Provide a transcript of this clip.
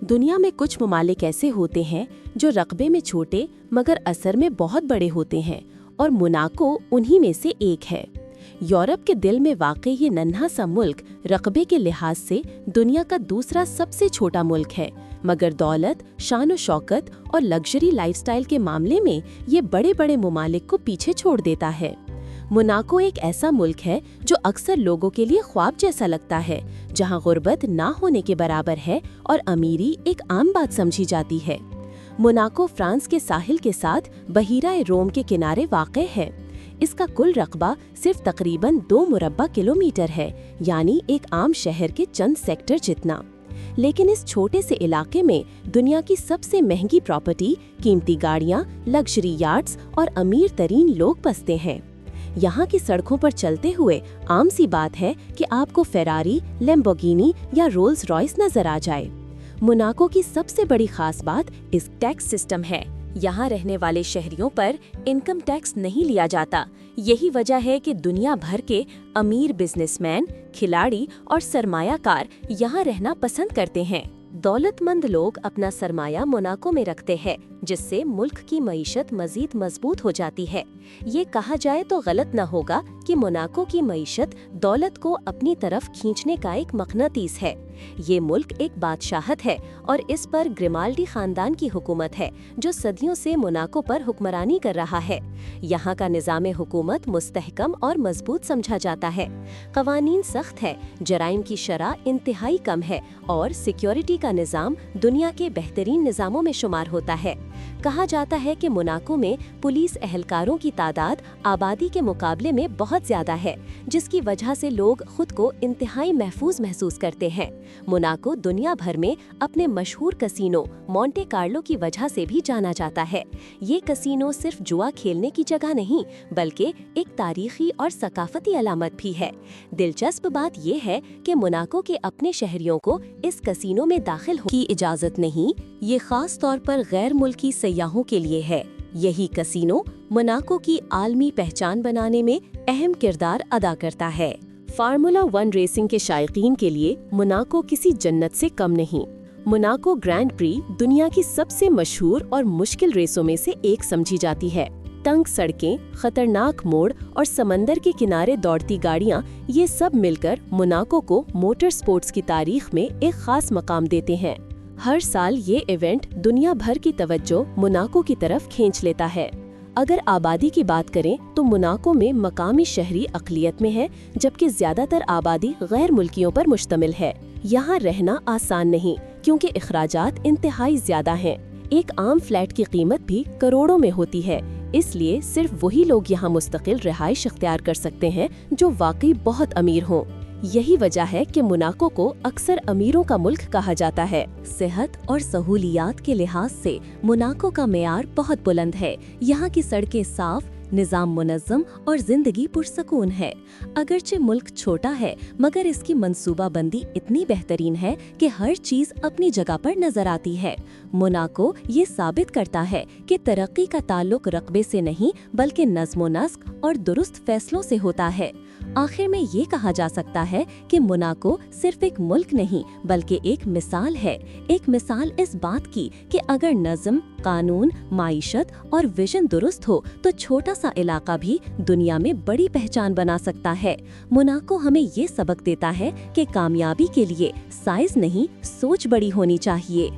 دنیا میں کچھ ممالک ایسے ہوتے ہیں جو رقبے میں چھوٹے مگر اثر میں بہت بڑے ہوتے ہیں، اور موناکو انہی میں سے ایک ہے۔ یورپ کے دل میں واقع یہ ننھا سا ملک رقبے کے لحاظ سے دنیا کا دوسرا سب سے چھوٹا ملک ہے، مگر دولت، شان و شوکت اور لگژری لائف سٹائل کے معاملے میں یہ بڑے بڑے ممالک کو پیچھے چھوڑ دیتا ہے۔ موناکو ایک ایسا ملک ہے جو اکثر لوگوں کے لیے خواب جیسا لگتا ہے، جہاں غربت نہ ہونے کے برابر ہے اور امیری ایک عام بات سمجھی جاتی ہے۔ موناکو فرانس کے ساحل کے ساتھ بحیرہ روم کے کنارے واقع ہے۔ اس کا کل رقبہ صرف تقریباً 2 مربع کلومیٹر ہے، یعنی ایک عام شہر کے چند سیکٹر جتنا۔ لیکن اس چھوٹے سے علاقے میں دنیا کی سب سے مہنگی پراپرٹی، قیمتی گاڑیاں، لگژری یاٹس اور امیر ترین لوگ بستے ہیں۔ یہاں کی سڑکوں پر چلتے ہوئے عام سی بات ہے کہ آپ کو فیراری، لیمبورگینی یا رولز رائس نظر آ جائے۔ موناکو کی سب سے بڑی خاص بات اس ٹیکس سسٹم ہے۔ یہاں رہنے والے شہریوں پر انکم ٹیکس نہیں لیا جاتا۔ یہی وجہ ہے کہ دنیا بھر کے امیر بزنس مین، کھلاڑی اور سرمایہ کار یہاں رہنا پسند کرتے ہیں۔ دولت مند لوگ اپنا سرمایہ موناکو میں رکھتے ہیں، جس سے ملک کی معیشت مزید مضبوط ہو جاتی ہے۔ یہ کہا جائے تو غلط نہ ہوگا کہ موناکو کی معیشت دولت کو اپنی طرف کھینچنے کا ایک مقناطیس ہے۔ یہ ملک ایک بادشاہت ہے اور اس پر گریمالڈی خاندان کی حکومت ہے، جو صدیوں سے موناکو پر حکمرانی کر رہا ہے۔ یہاں کا نظام حکومت مستحکم اور مضبوط سمجھا جاتا ہے۔ قوانین سخت ہے، جرائم کی شرح انتہائی کم ہے اور سیکیورٹی کا نظام دنیا کے بہترین نظاموں میں شمار ہوتا ہے۔ کہا جاتا ہے کہ موناکو میں پولیس اہلکاروں کی تعداد آبادی کے مقابلے میں بہت زیادہ ہے، جس کی وجہ سے لوگ خود کو انتہائی محفوظ محسوس کرتے ہیں۔ موناکو دنیا بھر میں اپنے مشہور کسینو مونٹے کارلو کی وجہ سے بھی جانا جاتا ہے۔ یہ کسینو صرف جوا کھیلنے کی جگہ نہیں، بلکہ ایک تاریخی اور ثقافتی علامت بھی ہے۔ دلچسپ بات یہ ہے کہ موناکو کے اپنے شہریوں کو اس کسینو میں داخل ہونے کی اجازت نہیں، یہ خاص طور پر غیر ملکی سیاحوں کے لیے ہے۔ یہی کسینو موناکو کی عالمی پہچان بنانے میں اہم کردار ادا کرتا ہے۔ فارمولا 1 ریسنگ کے شائقین کے لیے موناکو کسی جنت سے کم نہیں۔ موناکو گرینڈ پری دنیا کی سب سے مشہور اور مشکل ریسوں میں سے ایک سمجھی جاتی ہے۔ تنگ سڑکیں، خطرناک موڑ اور سمندر کے کنارے دوڑتی گاڑیاں، یہ سب مل کر موناکو کو موٹر سپورٹس کی تاریخ میں ایک خاص مقام دیتے ہیں۔ ہر سال یہ ایونٹ دنیا بھر کی توجہ موناکو کی طرف کھینچ لیتا ہے۔ اگر آبادی کی بات کریں تو موناکو میں مقامی شہری اقلیت میں ہے، جبکہ زیادہ تر آبادی غیر ملکیوں پر مشتمل ہے۔ یہاں رہنا آسان نہیں کیونکہ اخراجات انتہائی زیادہ ہیں۔ ایک عام فلیٹ کی قیمت بھی کروڑوں میں ہوتی ہے، اس لیے صرف وہی لوگ یہاں مستقل رہائش اختیار کر سکتے ہیں جو واقعی بہت امیر ہوں۔ یہی وجہ ہے کہ موناکو کو اکثر امیروں کا ملک کہا جاتا ہے۔ صحت اور سہولیات کے لحاظ سے موناکو کا معیار بہت بلند ہے۔ یہاں کی سڑکیں صاف، نظام منظم اور زندگی پرسکون ہے۔ اگرچہ ملک چھوٹا ہے، مگر اس کی منصوبہ بندی اتنی بہترین ہے کہ ہر چیز اپنی جگہ پر نظر آتی ہے۔ موناکو یہ ثابت کرتا ہے کہ ترقی کا تعلق رقبے سے نہیں بلکہ نظم و نسق اور درست فیصلوں سے ہوتا ہے۔ آخر میں یہ کہا جا سکتا ہے کہ موناکو صرف ایک ملک نہیں بلکہ ایک مثال ہے، ایک مثال اس بات کی کہ اگر نظم، قانون، معیشت اور ویژن درست ہو تو چھوٹا سا علاقہ بھی دنیا میں بڑی پہچان بنا سکتا ہے۔ موناکو ہمیں یہ سبق دیتا ہے کہ کامیابی کے لیے سائز نہیں، سوچ بڑی ہونی چاہیے۔